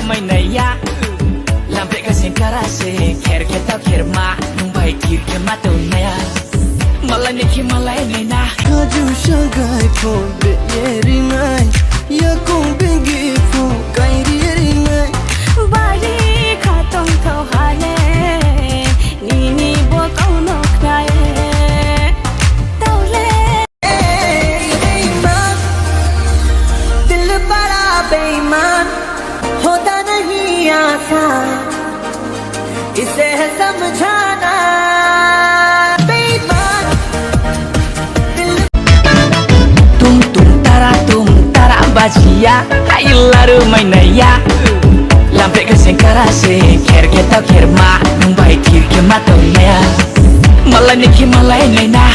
मैनैया lampe ka sengkarase ker kita kirma numbai kir ke mataunya malai neki malai nena kaju shagai ko be yeri nai ya ko bengi fo kairi yeri nai bari khatong thau hale ni bo kauno knae taule बेईमान दिल बड़ा बेईमान होता नहीं आसान इसे है समझाना बेईमान tum tara bajia hai laru mainaya lampe ka sengkarase ker kita kirma numbai kir ke mataunya malai neki malai nena